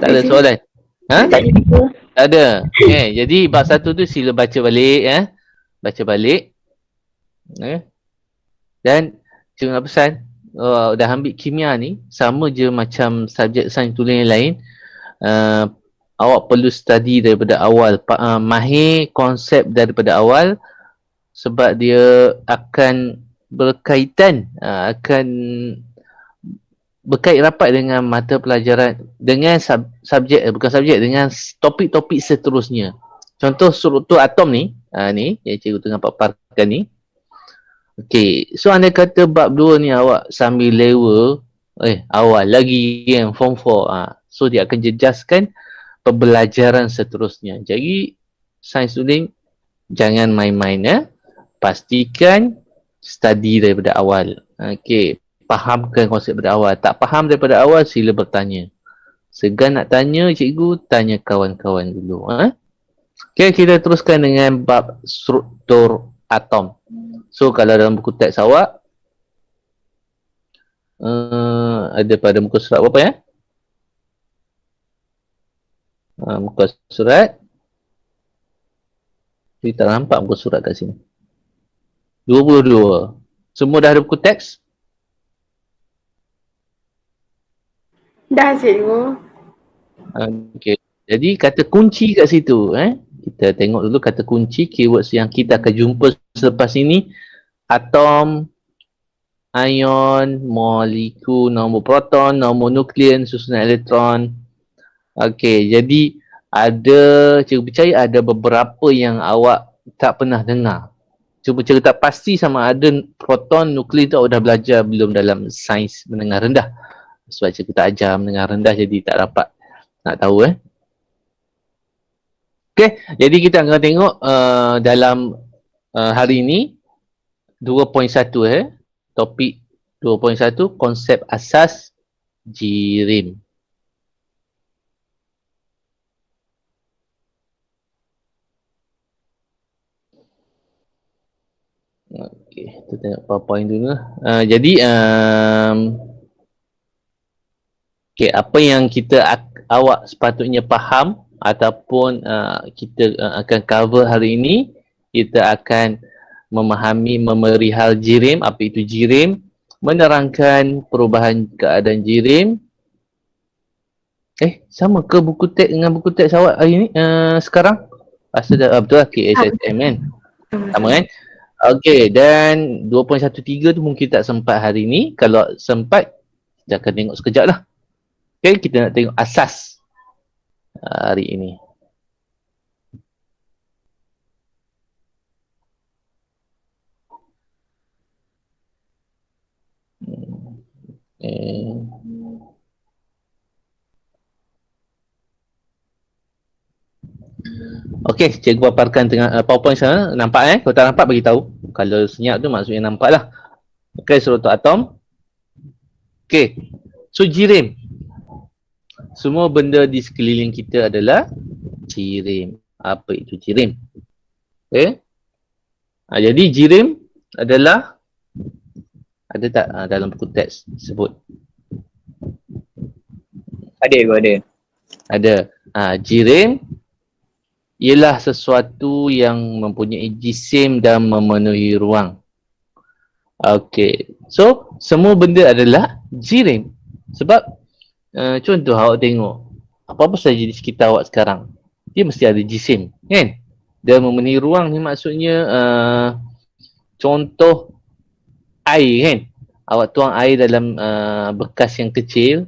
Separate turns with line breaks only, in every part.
Tak ada soalan? Ha?
Tak ada juga.
Tak ada. Jadi bab 1 tu sila baca balik Baca balik. Dan cikgu nak pesan dah ambil kimia ni sama je macam subjek sains tulen yang lain. Awak perlu study daripada awal, mahir konsep daripada awal sebab dia akan berkaitan, akan berkait rapat dengan mata pelajaran, dengan dengan topik-topik seterusnya. Contoh struktur atom ni, ni yang cikgu tengah paparkan ni. Okey, so anda kata bab 2 ni awak sambil lewa, awal lagi yang form 4. So dia akan jejaskan pembelajaran seterusnya. Jadi sains tulen jangan main-main Pastikan study daripada awal. Okey, fahamkan konsep daripada awal. Tak faham daripada awal sila bertanya. Segan nak tanya cikgu, tanya kawan-kawan dulu. Okey, kita teruskan dengan bab struktur atom. So kalau dalam buku teks awak ada pada muka surat berapa ya? Muka surat. Saya tak nampak muka surat kat sini. 22. Semua dah ada buku teks?
Dah cikgu.
Okey. Jadi kata kunci kat situ kita tengok dulu kata kunci keywords yang kita akan jumpa selepas ini. Atom, ion, molekul, nombor proton, nombor nukleon, susunan elektron. Okey, jadi cikgu percaya ada beberapa yang awak tak pernah dengar. Cuba cerita pasti sama ada proton, nukleon tu awak dah belajar belum dalam sains menengah rendah. Sebab cikgu tak ajar menengah rendah jadi tak dapat nak tahu Okay, jadi kita akan tengok dalam hari ini 2.1 topik 2.1 konsep asas jirim. Okey, kita tengok PowerPoint dulu. Jadi apa yang awak sepatutnya faham ataupun kita akan cover hari ini, kita akan memahami memerihal jirim, apa itu jirim, menerangkan perubahan keadaan jirim. Sama ke buku teks dengan buku teks awak hari ni sekarang? Pasal betul lah KSSM kan? Sama kan? Okey, dan 2.13 tu mungkin tak sempat hari ni. Kalau sempat, kita akan tengok sekejap lah. Okay, kita nak tengok asas hari ini. Okey, cikgu paparkan tengah PowerPoint sana. Nampak Kalau tak nampak bagi tahu. Kalau senyap tu maksudnya nampak lah. Okey, struktur atom. Okey. So jirim. Semua benda di sekeliling kita adalah jirim. Apa itu jirim? Okey. Jadi jirim adalah ada tak dalam buku teks sebut?
Ada.
Ada. Jirim ialah sesuatu yang mempunyai jisim dan memenuhi ruang. Okey. So, semua benda adalah jirim. Sebab contoh awak tengok apa-apa saja di sekitar awak sekarang, dia mesti ada jisim, kan? Dan memenuhi ruang ni maksudnya contoh air, kan? Awak tuang air dalam bekas yang kecil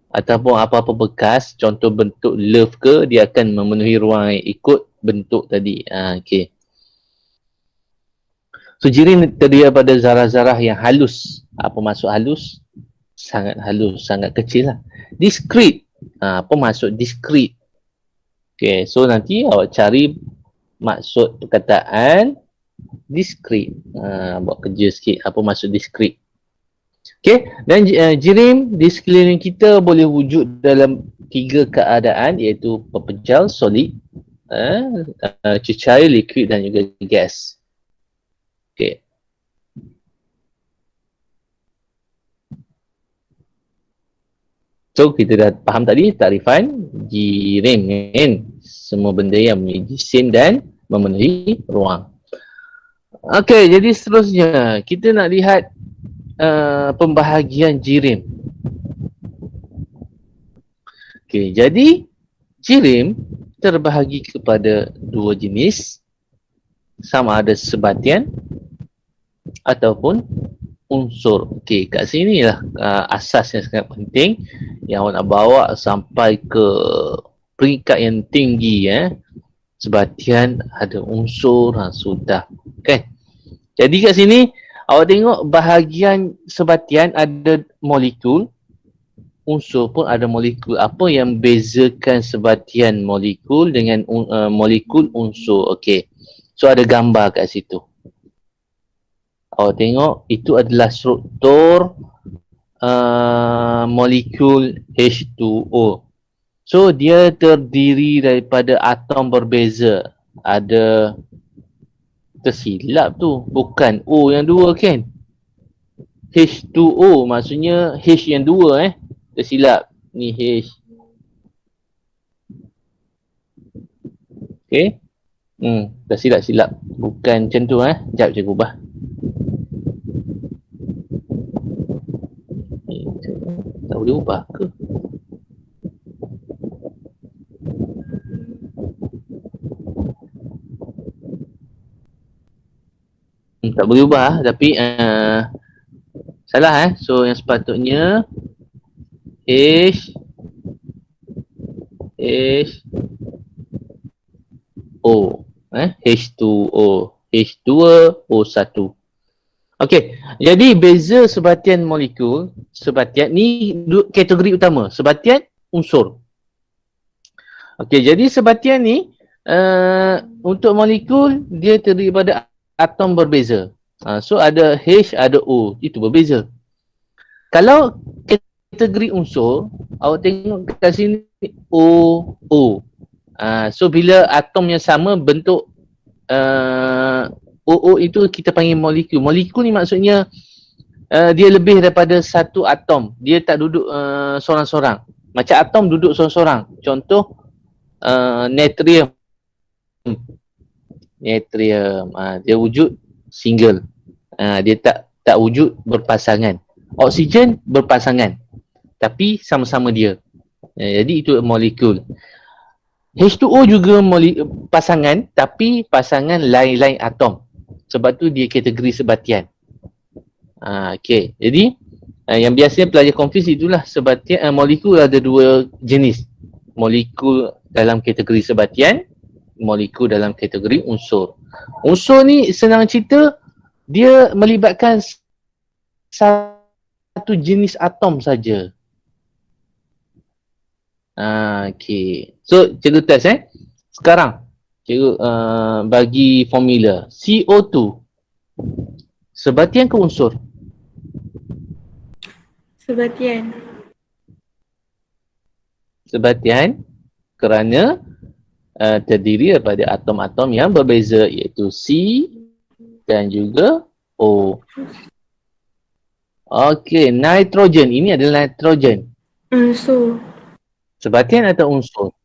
ataupun apa-apa bekas, contoh bentuk love ke, dia akan memenuhi ruang ikut bentuk tadi. Okey. So jirim terdiri daripada zarah-zarah yang halus. Apa maksud halus? Sangat halus, sangat kecil lah. Discrete. Apa maksud discrete? Okay, so nanti awak cari maksud perkataan discrete. Buat kerja sikit. Apa maksud discrete? Okay, dan jirim di sekeliling kita boleh wujud dalam 3 keadaan, iaitu pepejal, solid, cecair, liquid dan juga gas. Okay. So kita dah faham tadi takrifan jirim kan, semua benda yang mempunyai jisim dan memenuhi ruang. Okey, jadi seterusnya kita nak lihat pembahagian jirim. Okey, jadi jirim terbahagi kepada dua jenis, sama ada sebatian ataupun unsur. Okey, kat sini lah asas yang sangat penting yang awak nak bawa sampai ke peringkat yang tinggi. Sebatian ada unsur, sudah. Okay. Jadi kat sini awak tengok bahagian sebatian ada molekul, unsur pun ada molekul. Apa yang bezakan sebatian molekul dengan molekul unsur? Okey. So ada gambar kat situ. Awak tengok itu adalah struktur molekul H2O. So dia terdiri daripada atom berbeza. Ada tersilap tu, bukan O yang dua kan? H2O maksudnya H yang dua tersilap. Ni H. Okay. Dah silap. Bukan macam tu Sekejap cikgu ubah. Tak boleh ubah ke? Tak boleh ubah tapi salah So yang sepatutnya H O H2O H2O1. Okey, jadi beza sebatian molekul, sebatian ni kategori utama, sebatian unsur. Okey, jadi sebatian ni untuk molekul dia terdiri daripada atom berbeza. So ada H, ada O, itu berbeza. Kalau kategori unsur, awak tengok kat sini O. So bila atom yang sama bentuk OO itu kita panggil molekul. Molekul ni maksudnya dia lebih daripada satu atom. Dia tak duduk sorang-sorang. Macam atom duduk sorang-sorang. Contoh natrium. Dia wujud single. Dia tak wujud berpasangan. Oksigen berpasangan. Tapi sama-sama dia. Jadi itu molekul. H2O juga pasangan, tapi pasangan lain-lain atom. Sebab tu dia kategori sebatian. Okey. Jadi yang biasanya pelajar confuse itulah sebatian. Molekul ada dua jenis. Molekul dalam kategori sebatian, molekul dalam kategori unsur. Unsur ni senang cerita, dia melibatkan satu jenis atom saja. Okey. So cikgu test Sekarang cikgu bagi formula CO2. Sebatian ke unsur?
Sebatian.
Sebatian kerana terdiri daripada atom-atom yang berbeza, iaitu C dan juga O. Okey, nitrogen. Ini adalah nitrogen.
Unsur.
Sebatian atau unsur?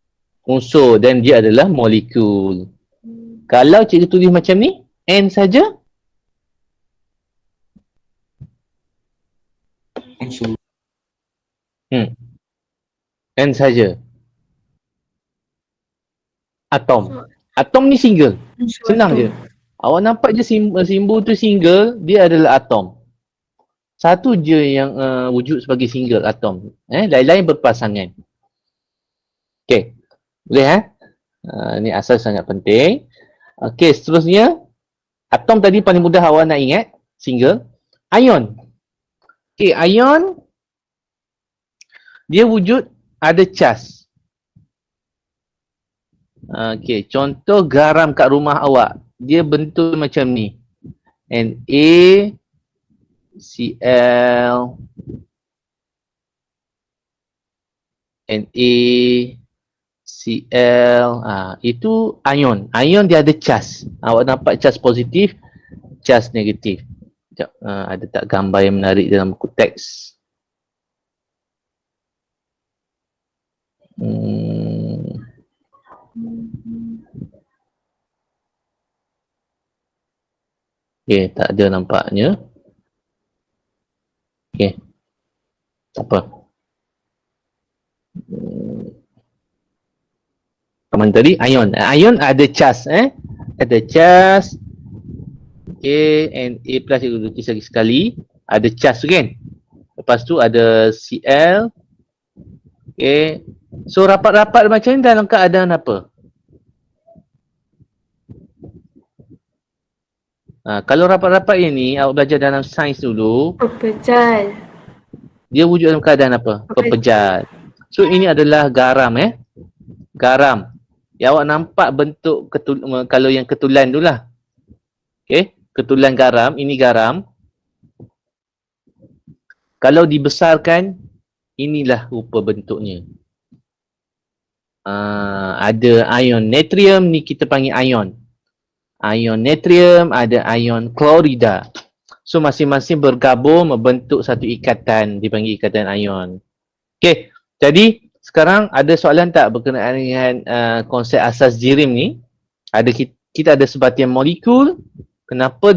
Unsur, dan dia adalah molekul. Kalau cikgu tulis macam ni, N saja?
Unsur.
N saja. Atom. Atom ni single.
Unsur
Senang
atom.
je. Awak nampak je simbol tu single, dia adalah atom. Satu je yang wujud sebagai single, atom. Lain-lain berpasangan. Okey. Boleh ni asas sangat penting. Okey, seterusnya atom tadi paling mudah awak nak ingat, single. Ion. Okey, ion dia wujud ada cas. Okey, contoh garam kat rumah awak, dia bentuk macam ni. NaCl, itu ion. Ion dia ada cas. Awak nampak cas positif, cas negatif. Sekejap, ada tak gambar yang menarik dalam buku teks? Okay, tak ada nampaknya. Okay, tak apa. Kaman tadi, ion. Ion ada charge, ada charge. Okay, and A plus cikgu tulis lagi sekali. Ada charge tu kan? Lepas tu ada Cl. Okay. So rapat-rapat macam ni dalam keadaan apa? Kalau rapat-rapat ini awak belajar dalam sains dulu,
Pepejal.
dia wujud dalam keadaan apa? Pepejal. So ini adalah garam, garam. Yang awak nampak bentuk kalau yang ketulan tu lah. Okay, ketulan garam, ini garam. Kalau dibesarkan, inilah rupa bentuknya. Ada ion natrium ni kita panggil ion. Ion natrium, ada ion klorida. So masing-masing bergabung membentuk satu ikatan, dipanggil ikatan ion. Okey, jadi sekarang ada soalan tak berkenaan dengan konsep asas jirim ni? Kita ada sebatian molekul. Kenapa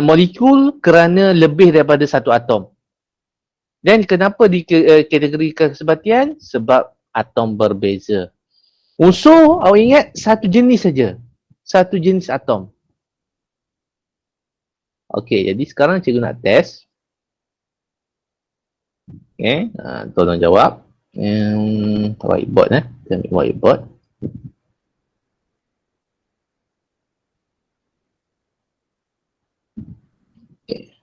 molekul? Kerana lebih daripada satu atom. Dan kenapa dikategorikan sebatian? Sebab atom berbeza. Unsur, awak ingat satu jenis saja. Satu jenis atom. Okey, jadi sekarang cikgu nak test. Okey, tolong jawab. Whiteboard, kita ambil whiteboard. Okay.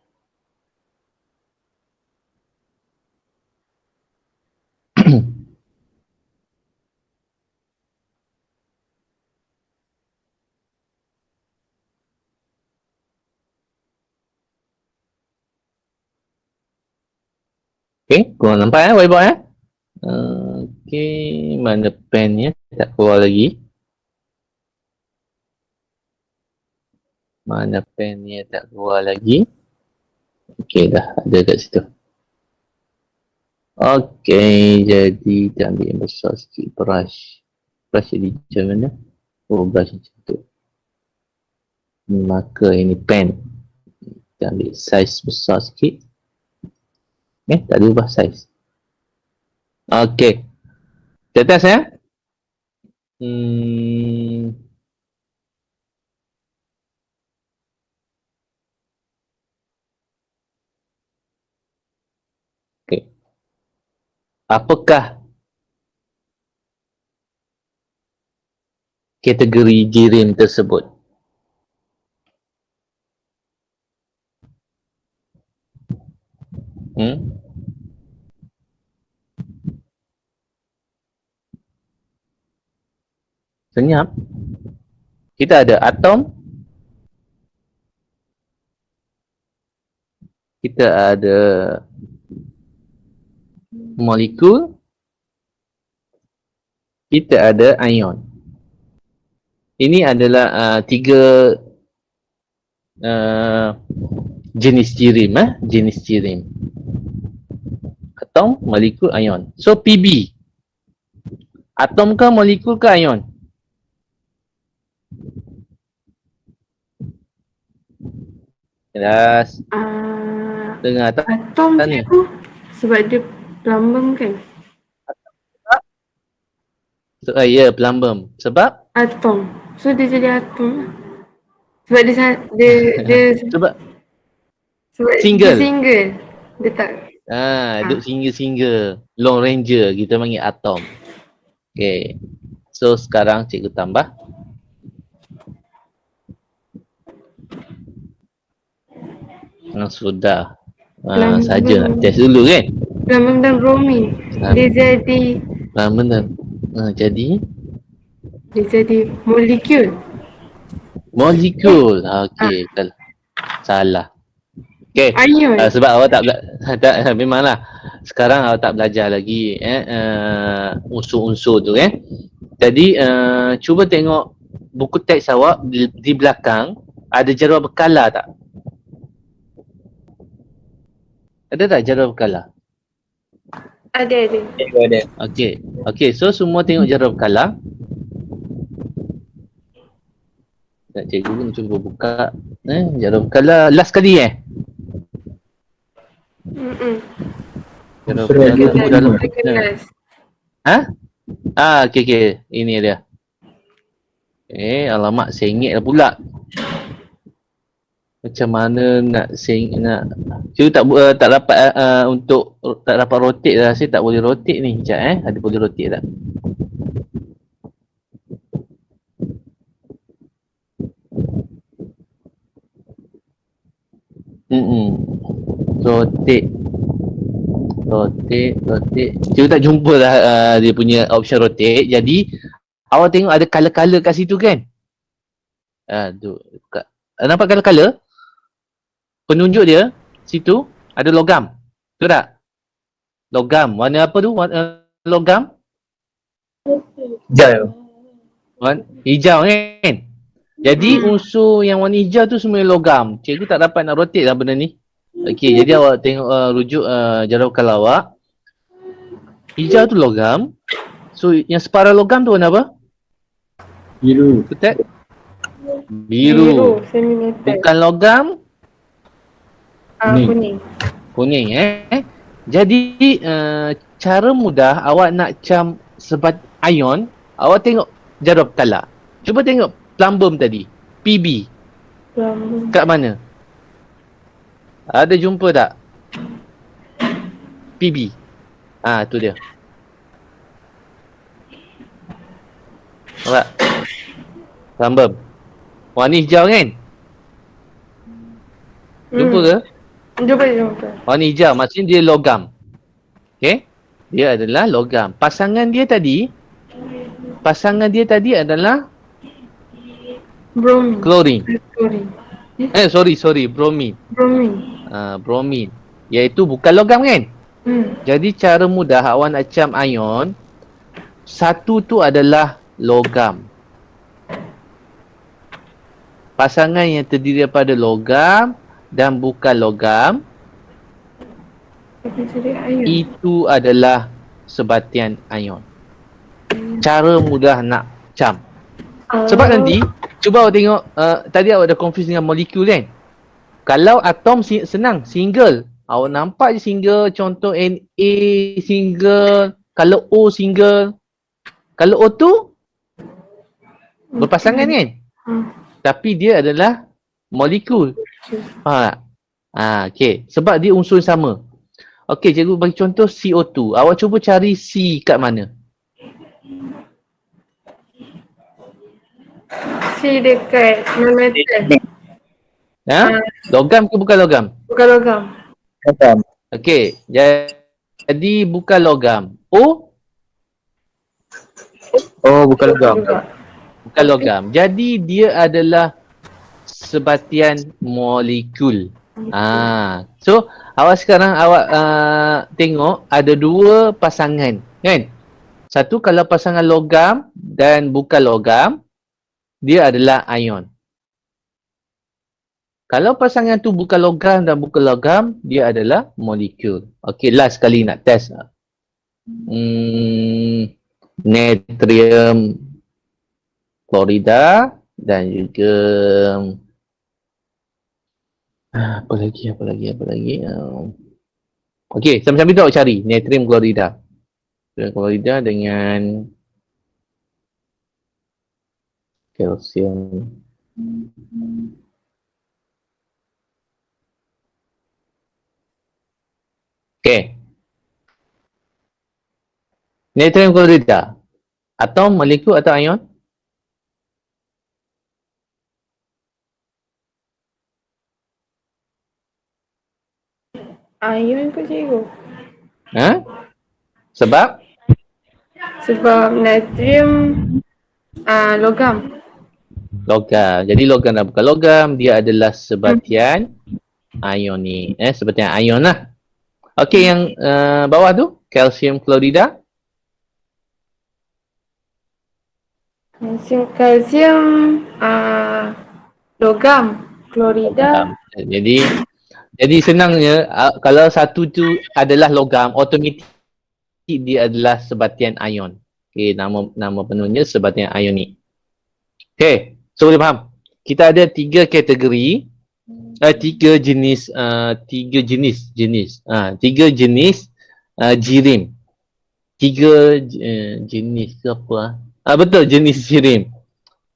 Okay, korang nampak whiteboard okay, mana pennya? Tak keluar lagi. Mana pennya tak keluar lagi. Okay, dah ada kat situ. Okay, jadi kita ambil yang besar sikit brush. Brush jadi macam mana? Oh, brush macam tu. Maka ini pen. Kita ambil saiz besar sikit. Tak ada ubah saiz. Okay. Kita test Okay. Apakah kategori jirim tersebut? Senyap. Kita ada atom. Kita ada molekul. Kita ada ion. Ini adalah tiga jenis jirim. Jenis jirim. Atom, molekul, ion. So PB. Atom ke molekul ke ion? Jelas. Dengar tak?
Atom
Tanya.
tu sebab dia plumbum kan?
Ya, plumbum. Sebab?
Atom. So dia jadi atom. Sebab
sebab
sebab
single.
dia single. Dia tak.
Duk single-single. Long ranger kita panggil atom. Okay. So sekarang cikgu tambah. Sudah. Saja nak test dulu kan?
Plumbum dan bromine. Dia jadi.
Plumbum dan jadi?
Dia jadi molekul.
Molekul. Okey. Salah. Okey. Sebab awak tak memanglah. Sekarang awak tak belajar lagi unsur-unsur tu kan. Jadi cuba tengok buku teks awak di belakang ada jadual berkala tak? Ada tak jadual berkala?
Ada.
Cikgu ada.
Okey, so semua tengok jarum kalam. Tak, cikgu pun cuba buka jarum kalam last kali jarum
Suruh
kalam
dia
tu
tengok
dalam
lima.
Kelas.
okey, ini dia. Alamak, sengit dah pula. Macam mana nak cikgu tak dapat untuk tak dapat rotate dah. Saya tak boleh rotate ni. Sekejap ada boleh rotate tak? Rotate. Cikgu tak jumpa lah dia punya option rotate. Jadi awak tengok ada color-color kat situ kan? Tu buka. Nampak color-color? Penunjuk dia situ ada logam. Betul tak? Logam. Warna apa tu? Logam?
Hijau.
Warna hijau kan? Jadi unsur yang warna hijau tu semua logam. Cikgu tak dapat nak rotate lah benda ni. Okey, jadi awak tengok rujuk jarum kalam awak. Hijau tu logam. So yang separa logam tu warna apa?
Biru.
Betul? Biru.
Semi-metal.
Bukan logam,
Kuning.
kuning Jadi cara mudah awak nak cam sebat ion, awak tengok jarum kalam. Cuba tengok plumbum tadi. PB. Kat mana? Ada jumpa tak? PB. Tu dia. Nampak? Plumbum. Warna hijau kan? Jumpa ke?
Jumpa.
Warna hijau maksudnya dia logam. Okey? Dia adalah logam. Pasangan dia tadi adalah
Bromine.
chlorine. Sorry, bromine.
Bromine.
Bromine. Iaitu bukan logam kan?
Hmm.
Jadi cara mudah awak nak cam ion, satu tu adalah logam. Pasangan yang terdiri daripada logam dan bukan logam, itu adalah sebatian ion. Cara mudah nak cam. Sebab nanti, cuba awak tengok, tadi awak dah confuse dengan molekul kan? Kalau atom senang, single. Awak nampak je single, contoh Na single, kalau O single. Kalau O2, berpasangan kan? Tapi dia adalah molekul. Faham tak? Okey. Sebab dia unsur yang sama. Okey, cikgu bagi contoh CO2. Awak cuba cari C kat mana?
C dekat non-metal.
Logam ke bukan logam?
Bukan logam.
Logam.
Okey. Jadi bukan logam. O?
Oh, bukan logam.
Bukan logam. Jadi dia adalah sebatian molekul. So awak sekarang tengok ada dua pasangan kan? Satu kalau pasangan logam dan bukan logam, dia adalah ion. Kalau pasangan tu bukan logam dan bukan logam, dia adalah molekul. Okey, last kali nak test. Natrium klorida dan juga apa lagi okey, sama-sama kita cari natrium klorida dengan kalsium. Okey, natrium klorida atom, molekul atau ion?
Ion kot cikgu.
Sebab
natrium logam.
logam. Jadi logam dan bukan logam, dia adalah sebatian ion ni. Sebatian ion lah. Okey, yang bawah tu kalsium klorida.
Kalsium logam. Klorida.
Jadi senangnya kalau satu tu adalah logam, automatik dia adalah sebatian ion. Okey, nama penuhnya sebatian ionik. Okey, so boleh faham? Kita ada tiga kategori, tiga jenis jirim. Tiga jenis ke apa? Betul, jenis jirim.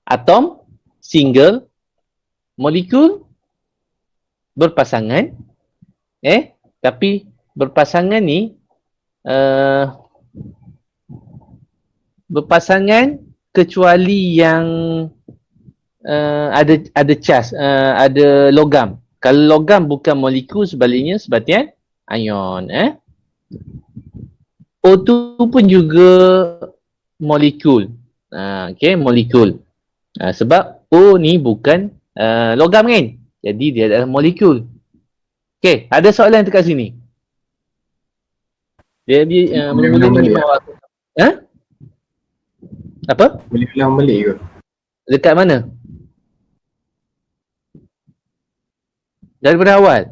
Atom, single, molekul, berpasangan. Tapi berpasangan ni berpasangan kecuali yang ada charge, ada logam. Kalau logam bukan molekul, sebaliknya sebatian ion. O2 pun juga molekul. Okey, molekul. Sebab O ni bukan logam kan? Jadi dia adalah molekul. Okey, ada soalan dekat sini? Dia mula-mula ni apa?
Boleh ulang balik ke?
Dekat mana? Daripada awal.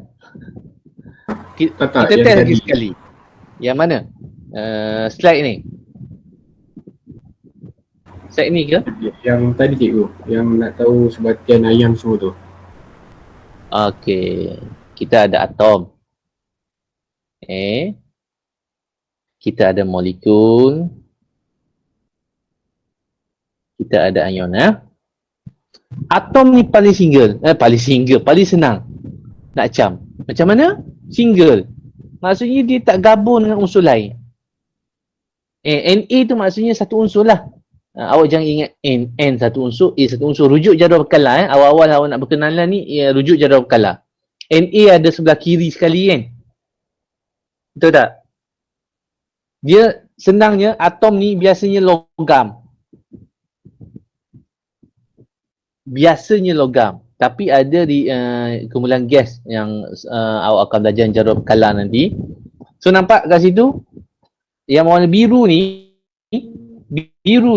Kita test lagi sekali. Yang mana? Slide ni. Slide ni ke?
Yang tadi cikgu, yang nak tahu sebatian ion semua tu.
Okey. Kita ada atom. Kita ada molekul. Kita ada ion. Atom ni paling paling senang nak cam. Macam mana? Single. Maksudnya dia tak gabung dengan unsur lain. Na tu maksudnya satu unsur lah. Awak jangan ingat N satu unsur, A satu unsur. Rujuk jadual berkala. Awal-awal awak nak berkenalan ni, rujuk jadual berkala. Na ada sebelah kiri sekali kan. Betul tak? Dia senangnya atom ni biasanya logam. Biasanya logam. Tapi ada di kumpulan gas yang awak akan belajar jadual berkala nanti. So nampak kat situ? Yang warna biru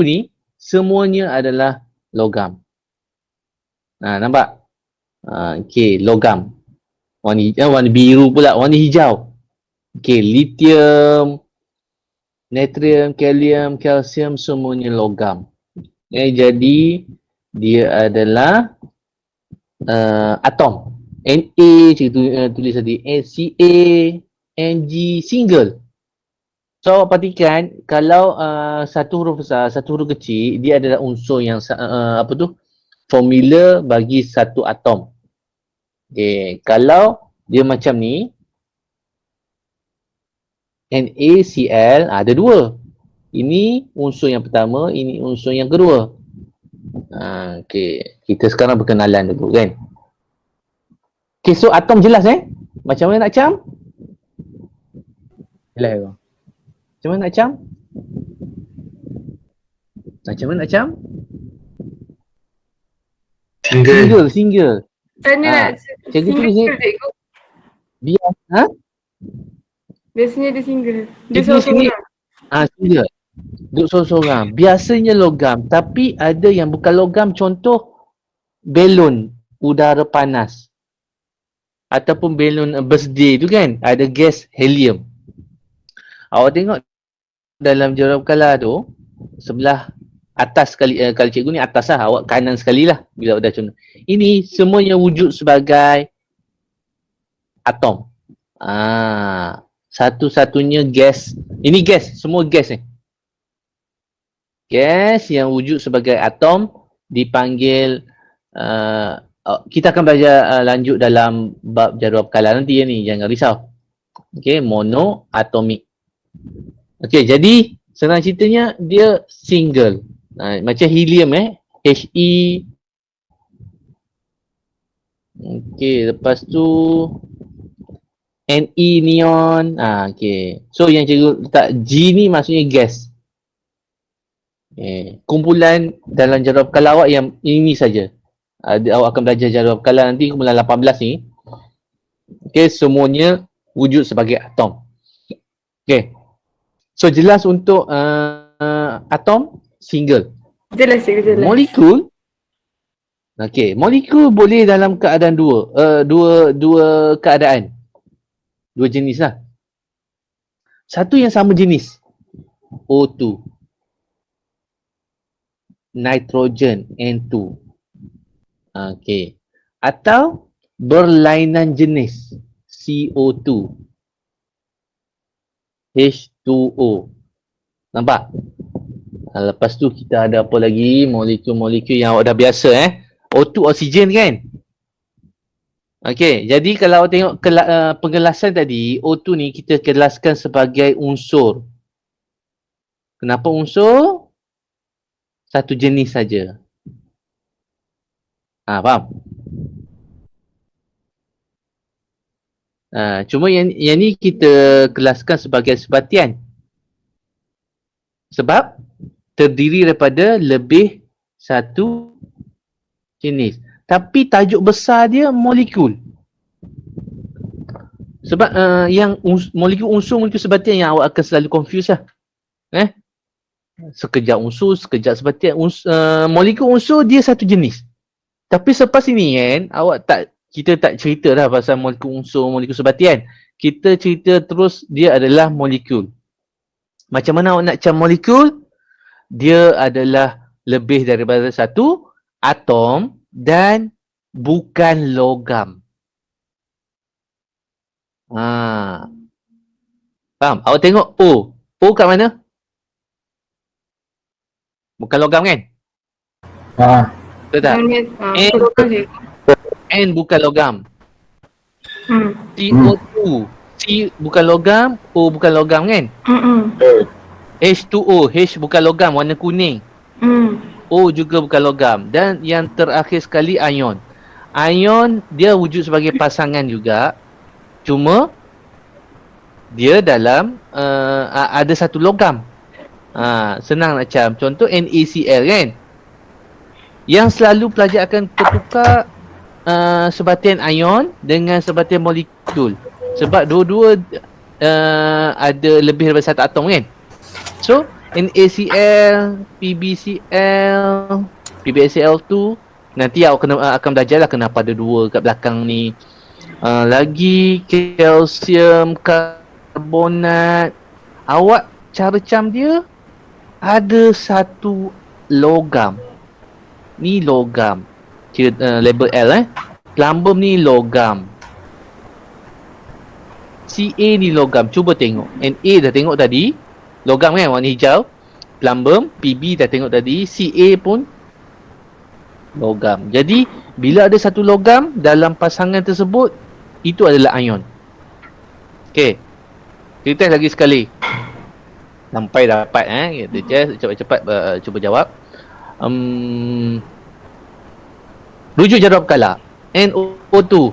ni semuanya adalah logam. Nampak? Okey, logam. Warna biru pula, warna hijau. Okey, lithium, natrium, kalium, kalsium semuanya logam. Jadi dia adalah atom. Na cikgu tulis tadi, Ca, Mg, single. So awak perhatikan kalau satu huruf besar, satu huruf kecil, dia adalah unsur yang formula bagi satu atom. Okay. Kalau dia macam ni, NaCl ada dua. Ini unsur yang pertama, ini unsur yang kedua. Okay. Kita sekarang berkenalan dulu kan. Okay, so atom jelas Macam mana nak cam? Jelas ke? Macam mana nak cam? Macam mana nak cam? Single.
Tanya nak
cikgu tulis ni.
Biasanya dia single. Dia
Cikgu sini.
seorang-seorang.
Single. Duduk seorang-seorang. Biasanya logam. Tapi ada yang bukan logam. Contoh belon udara panas. Ataupun belon birthday tu kan. Ada gas helium. Awak tengok dalam jadual berkala tu, sebelah atas sekali, kalau cikgu ni atas lah, awak kanan sekali lah bila dah contoh. Ini semuanya wujud sebagai atom. Satu-satunya gas. Ini gas, semua gas ni. Gas yang wujud sebagai atom dipanggil, kita akan belajar lanjut dalam bab jadual berkala nanti ni, jangan risau. Okay, monoatomik. Okay, jadi senang ceritanya dia single. Macam helium He. Okay, lepas tu Ne, neon. Okay. So yang cikgu letak G ni maksudnya gas. Kumpulan dalam jadual berkala awak yang ini saja. Awak akan belajar jadual berkala nanti kumpulan 18 ni. Okay, semuanya wujud sebagai atom. Okay. So jelas untuk atom single.
Jelas.
Molekul. Okay, molekul boleh dalam keadaan dua keadaan. Dua jenis lah. Satu yang sama jenis. O2. Nitrogen N2. Okey. Atau berlainan jenis CO2. H2O. Nampak? Lepas tu kita ada apa lagi? Molekul-molekul yang awak dah biasa O2 oksigen kan? Okey, jadi kalau awak tengok penjelasan tadi, O2 ni kita kelaskan sebagai unsur. Kenapa unsur? Satu jenis saja. Faham? Cuma yang ni kita kelaskan sebagai sebatian. Sebab terdiri daripada lebih satu jenis. Tapi tajuk besar dia molekul. Sebab yang molekul unsur, molekul sebatian yang awak akan selalu confuse lah. Sekejap unsur, sekejap sebatian. Molekul unsur dia satu jenis. Tapi selepas ini kan, kita tak cerita dah pasal molekul unsur, molekul sebatian. Kita cerita terus dia adalah molekul. Macam mana awak nak cam molekul? Dia adalah lebih daripada satu atom dan bukan logam. Faham? Awak tengok O. O kat mana? Bukan logam kan? Betul tak? N bukan logam. CO2. C bukan logam, O bukan logam kan? H2O, H bukan logam, warna kuning. O juga bukan logam. Dan yang terakhir sekali ion. Ion dia wujud sebagai pasangan juga. Cuma dia dalam ada satu logam. Senang nak cam. Contoh NaCl kan? Yang selalu pelajar akan tertukar sebatian ion dengan sebatian molekul. Sebab dua-dua ada lebih daripada satu atom kan? So, NaCl, PbCl, PbCl2, nanti awak akan belajar lah kenapa ada dua kat belakang ni. Lagi kalsium karbonat. Awak cara cam dia ada satu logam. Ni logam. Label L Plumbum ni logam. Ca ni logam. Cuba tengok. Na dah tengok tadi. Logam kan warna hijau. Plumbum, Pb dah tengok tadi. Ca pun logam. Jadi bila ada satu logam dalam pasangan tersebut, itu adalah ion. Okey. Kita test lagi sekali. Sampai dapat kita test cepat-cepat cuba jawab. Rujuk jadual berkala. NO2.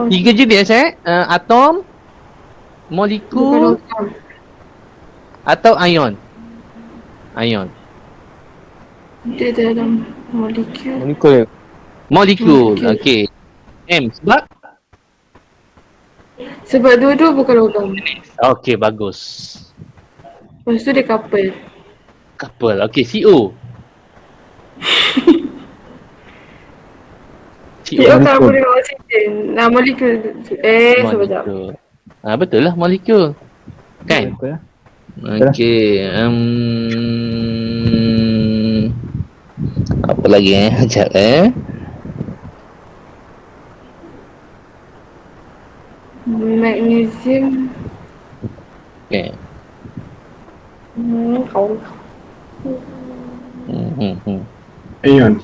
Tiga jenis atom, molekul atau ion. Ion.
Dia dalam molekul.
Molekul. Okey. M
Sebab dua-dua bukan logam.
okey, bagus.
Lepas tu dia couple.
Couple. Okey, CO.
CO karbon dengan oksigen. Nah, molekul. Sekejap.
Betul lah molekul. Kan? Okey. Apa lagi Sekejap
Magnesium.
Okey.
Kau.
Ion.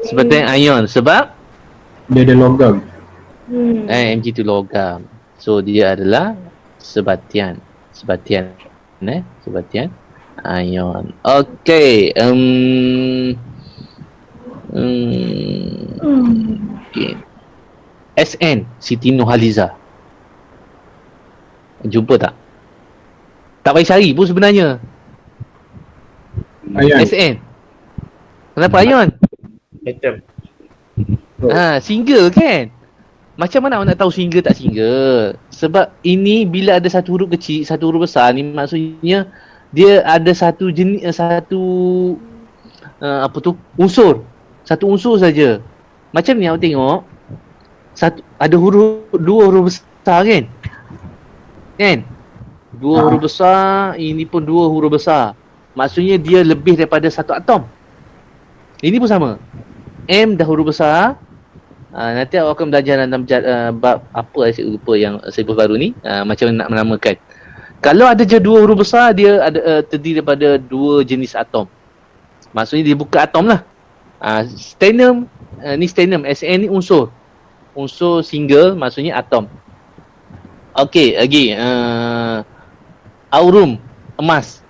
Seperti ion sebab
Dia ada logam.
Mg tu logam. So dia adalah sebatian. Sebatian ion. Okey. Okay. SN Siti Nurhaliza. Jumpa tak? Tak payah cari pun sebenarnya.
Ion.
SN. Kenapa ion?
Atom.
Single kan? Macam mana awak nak tahu single tak single? Sebab ini bila ada satu huruf kecil, satu huruf besar ni maksudnya dia ada satu jenis, unsur. Satu unsur saja. Macam ni awak tengok, ada dua huruf besar kan? Kan? Dua huruf besar, ini pun dua huruf besar. Maksudnya dia lebih daripada satu atom. Ini pun sama. M dah huruf besar. Nanti awak akan belajar dalam bab apa saya lupa yang silibus baru ni. Macam nak menamakan. Kalau ada je dua huruf besar, dia ada terdiri daripada dua jenis atom. Maksudnya dia buka atom lah. Sternum, ni sternum. SN ni unsur. Unsur single maksudnya atom. Okey, lagi. Aurum, emas.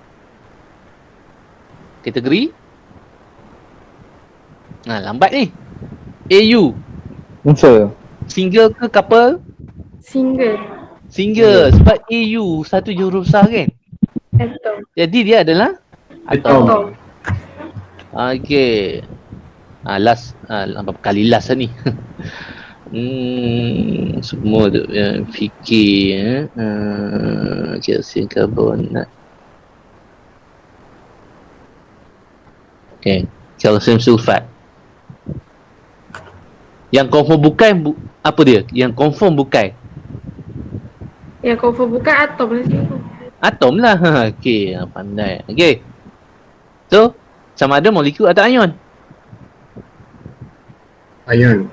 Kategori. Lambat ni. AU,
Unsur.
single ke couple?
Single.
Single. Sebab AU satu je huruf besar kan?
Atom.
Jadi dia adalah
Atom.
Atom.
Okey. Last berapa kali last lah ni. Semua tu fikir calcium karbonat. Okey, calcium sulfat. Yang confirm bukan apa dia? Yang confirm bukan.
Yang confirm bukan atom lah cikgu.
Atom lah. Okey, pandai. Okey. So, sama ada molekul atau ion?
Ion.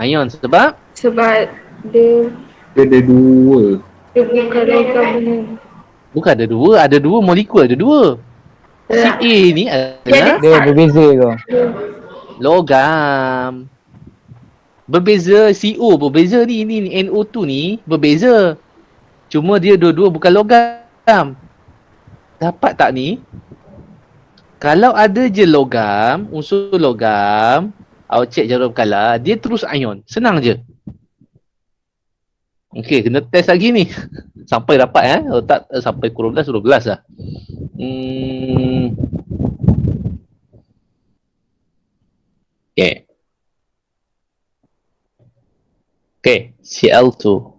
Ion sebab
Sebab dia
Dia ada dua.
bukan logam benar.
bukan ada dua molekul, ada dua. Ca ni adalah
Dia berbeza ke?
logam. Berbeza, CO berbeza ni NO2 ni berbeza. Cuma dia dua-dua bukan logam. Dapat tak ni? Kalau ada je logam, unsur logam, awak cek jarum kalah, dia terus ion. Senang je. Okey, kena test lagi ni. Sampai dapat Kalau tak sampai kurang 12 lah. Okey. Okey, Cl2.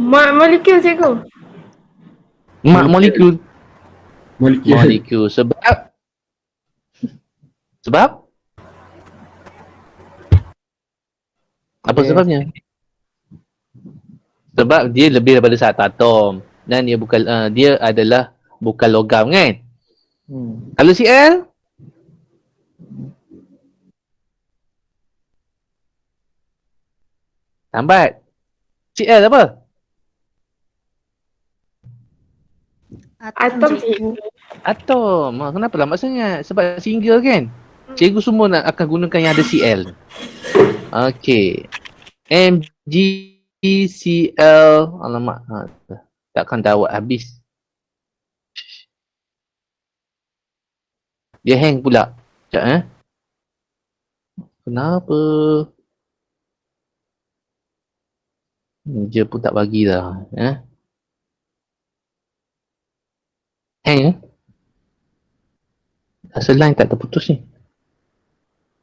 Molekul cikgu.
Molekul.
Molekul.
Molekul. Sebab apa sebabnya? Sebab dia lebih daripada satu atom dan dia bukan dia adalah bukan logam kan? Kalau Cl lambat. Cl apa?
Atom cikgu.
Atom. Kenapa lambat sangat? Sebab single kan? Cikgu semua akan gunakan yang ada Cl. Okey. MgCl. Alamak. Takkan dawat habis. Dia hang pula. Sekejap Kenapa? Dia pun tak bagi dah. Hang Rasa line tak terputus ni.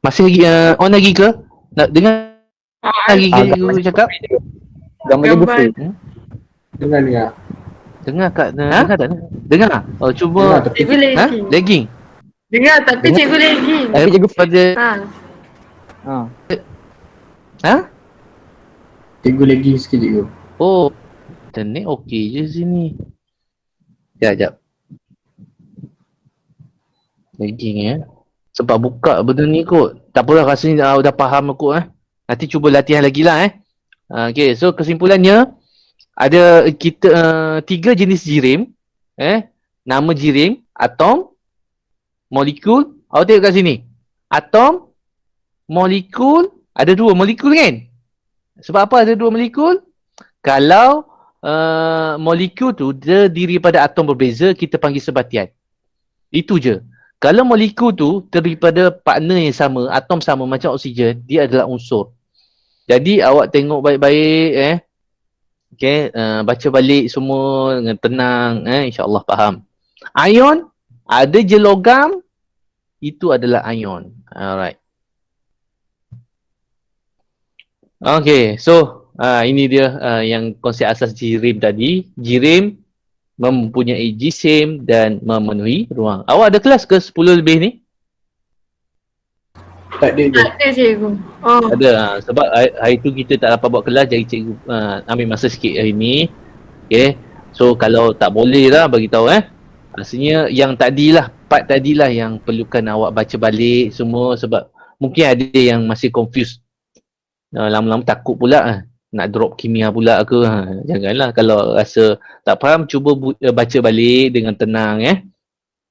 Masih lagi on lagi ke? Nak dengar lagi cikgu cakap?
Gambar dia
Gambar.
bersih.
Dengar.
Dengar kat dengar tak? Dengar? Oh cuba.
Dengar, tapi
Cikgu lagging.
Lagging.
Dengar tapi cikgu lagging.
Cikgu
pada
Ha.
cikgu lagi sikit cikgu.
oh internet okey je sini. Sekejap. Lagging sebab buka benda ni kot. Tak apalah rasanya dah faham kot Nanti cuba latihan lagi lah Okey, so kesimpulannya ada kita 3 jenis jirim nama jirim, atom, molekul. Awak tengok kat sini. Atom, molekul, ada 2 molekul kan? Sebab apa ada 2 molekul? Kalau molekul tu terdiri pada atom berbeza, kita panggil sebatian. Itu je. Kalau molekul tu terdiri pada partner yang sama, atom sama macam oksigen, dia adalah unsur. Jadi awak tengok baik-baik okey, baca balik semua dengan tenang insya-Allah faham. Ion ada je logam, itu adalah ion. Alright. Okey, so ini dia yang konsep asas jirim tadi. Jirim mempunyai jisim dan memenuhi ruang. Awak ada kelas ke 10 lebih ni?
Tak ada je.
Tak ada cikgu. Oh.
Ada. Sebab hari tu kita tak dapat buat kelas, jadi cikgu ambil masa sikit hari ni. Okay. So kalau tak boleh lah bagi tahu rasanya yang tadilah, part tadilah yang perlukan awak baca balik semua, sebab mungkin ada yang masih confused. Lama-lama takut pula nak drop kimia pula ke. Janganlah, kalau rasa tak faham cuba baca balik dengan tenang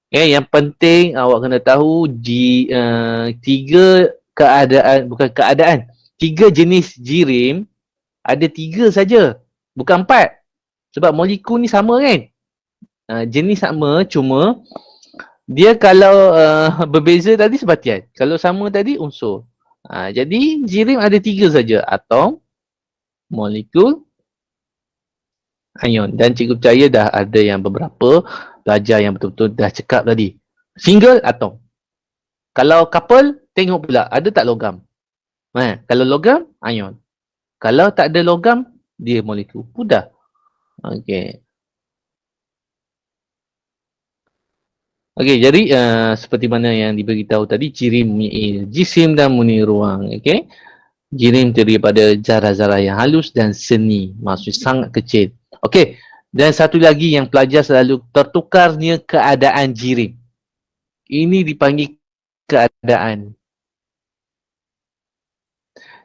yang penting awak kena tahu tiga keadaan, bukan keadaan, tiga jenis jirim, ada tiga saja, bukan empat. Sebab molekul ni sama kan, jenis sama, cuma dia kalau berbeza tadi sebatian, kalau sama tadi unsur. Jadi jirim ada tiga saja, atom, molekul, ion. Dan cikgu percaya dah ada yang beberapa pelajar yang betul-betul dah cakap tadi. Single, atom. Kalau couple, tengok pula ada tak logam. Kalau logam, ion. Kalau tak ada logam, dia molekul. Mudah. Okey. Okey, jadi seperti mana yang diberitahu tadi, jirim mempunyai jisim dan mempunyai ruang. Okey. Jirim terdiri pada zarah-zarah yang halus dan seni, maksudnya sangat kecil. Okey. Dan satu lagi yang pelajar selalu tertukarnya keadaan jirim. Ini dipanggil keadaan.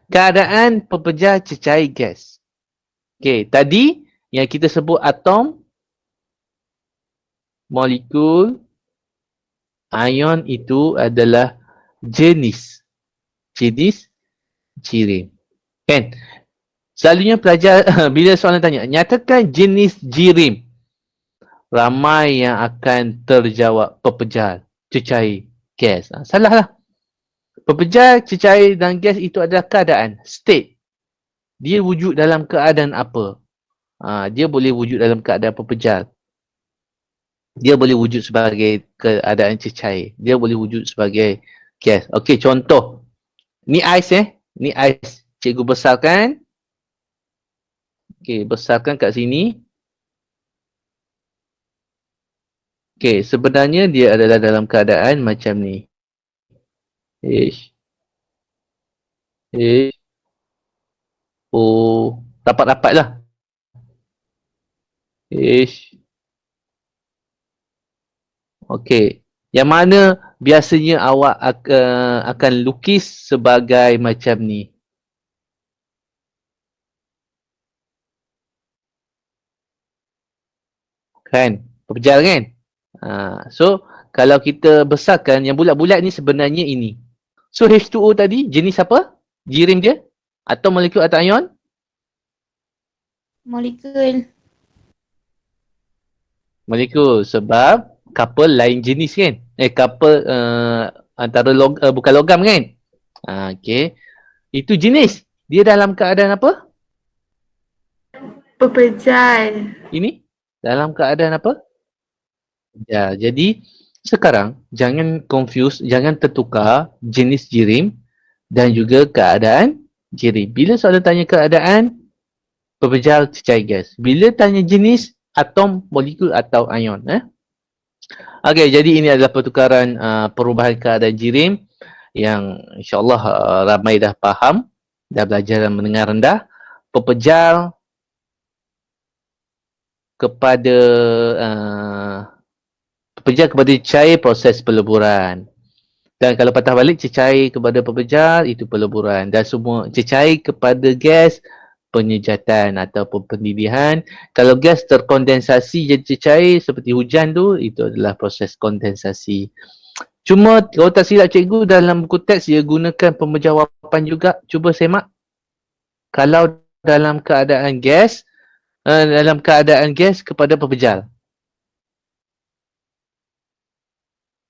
Keadaan pepejal cecair gas. Okey, tadi yang kita sebut atom, molekul, ion itu adalah jenis jirim. Kan? Selalunya pelajar bila soalan tanya, nyatakan jenis jirim. Ramai yang akan terjawab pepejal cecair gas. Salah lah. Pepejal cecair dan gas itu adalah keadaan, state. Dia wujud dalam keadaan apa? Dia boleh wujud dalam keadaan pepejal. Dia boleh wujud sebagai keadaan cecair. Dia boleh wujud sebagai gas. Okey, contoh. Ni ais Ni ais. Cikgu besarkan. Okey, besarkan kat sini. Okey, sebenarnya dia adalah dalam keadaan macam ni. Rapat-rapat lah. Okey. Yang mana biasanya awak akan lukis sebagai macam ni. Kan? Pepejal kan? So, kalau kita besarkan, yang bulat-bulat ni sebenarnya ini. So, H2O tadi jenis apa? Jirim dia? Atau molekul atau ion?
Molekul.
Molekul. Sebab couple lain jenis kan? Couple antara bukan logam kan? Okey. Itu jenis. Dia dalam keadaan apa?
Pepejal.
Ini? Dalam keadaan apa? Ya, jadi sekarang jangan confuse, jangan tertukar jenis jirim dan juga keadaan jirim. Bila soalan tanya keadaan, pepejal cecair gas. Bila tanya jenis, atom, molekul atau ion. Okey, jadi ini adalah pertukaran perubahan keadaan jirim yang insyaAllah ramai dah faham, dah belajar dan mendengar rendah. Pepejal kepada cair proses peleburan. Dan kalau patah balik, cecair kepada pepejal itu peleburan. Dan semua cecair kepada gas, penyejatan ataupun pendidih. Kalau gas terkondensasi jadi cecair seperti hujan tu, itu adalah proses kondensasi. Cuma kalau tak silap cikgu, dalam buku teks dia gunakan pemejawapan juga. Cuba semak. Kalau dalam keadaan gas kepada pepejal.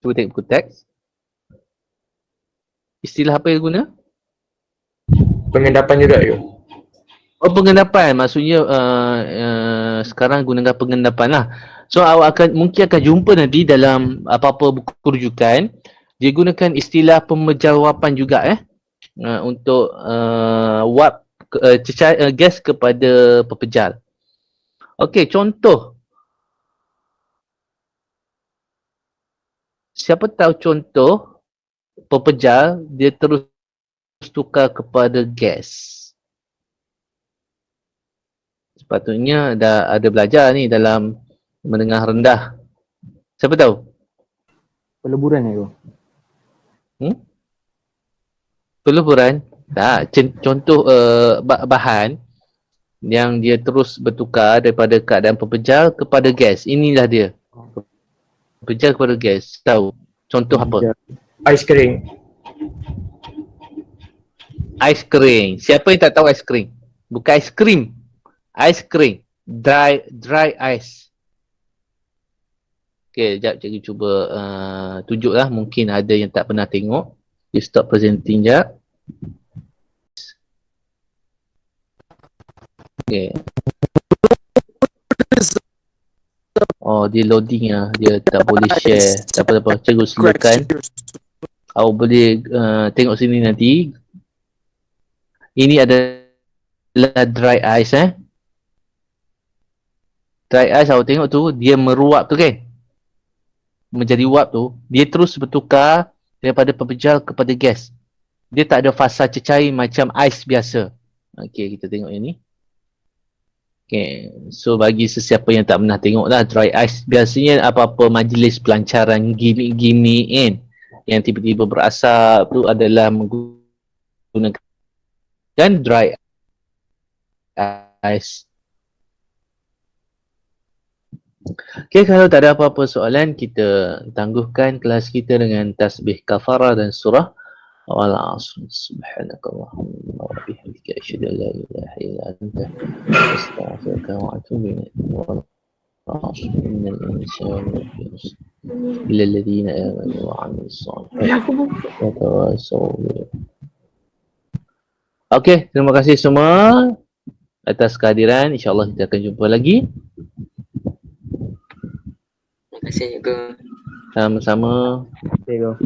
Cuba tengok buku teks. Istilah apa yang guna?
Pengendapan juga ke?
Oh, pengendapan. Maksudnya sekarang gunakan pengendapan lah. So awak mungkin akan jumpa nanti dalam apa-apa buku rujukan, dia gunakan istilah pemejawapan juga untuk wap cecair gas kepada pepejal. Okey, contoh. Siapa tahu contoh pepejal, dia terus tukar kepada gas. Sepatutnya dah ada belajar ni dalam menengah rendah. Siapa tahu?
Peleburan ya, bro.
Peleburan? Tak, contoh bahan yang dia terus bertukar daripada keadaan pepejal kepada gas. Inilah dia. Pepejal kepada gas. Tahu? Contoh apa?
Ais kering.
Ais kering. Siapa yang tak tahu ais kering? Bukan ais krim. Ais kering. Dry ice. Okay, sekejap cikgu cuba tunjuklah. Mungkin ada yang tak pernah tengok. You stop presenting sekejap. Okay. Oh, dia loading lah. Dia tak boleh share. Tak apa-apa. Cikgu silakan. Awak boleh tengok sini nanti. Ini adalah dry ice Dry ice awak tengok tu, dia meruap tu kan. Menjadi uap tu, dia terus bertukar daripada pepejal kepada gas. Dia tak ada fasa cecair macam ais biasa. Okey, kita tengok yang ni. Okay, so bagi sesiapa yang tak pernah tengok lah dry ice, biasanya apa-apa majlis pelancaran gimmick-gimmick kan, yang tiba-tiba berasap tu adalah menggunakan dry ice. Okay, kalau tak ada apa-apa soalan, kita tangguhkan kelas kita dengan tasbih kafarah dan surah wal asr. Subhanakallahumma wa bihamdika asyhadu an la ilaha illa anta astaghfiruka wa atubu ilaik. Wal asr innal insana lafi khusr illa alladhina amanu wa 'amilus shalihati wa tawassaw bil. Okey, terima kasih semua atas kehadiran. InsyaAllah kita akan jumpa lagi.
Terima kasih, cikgu.
Sama-sama.
Okay, bro.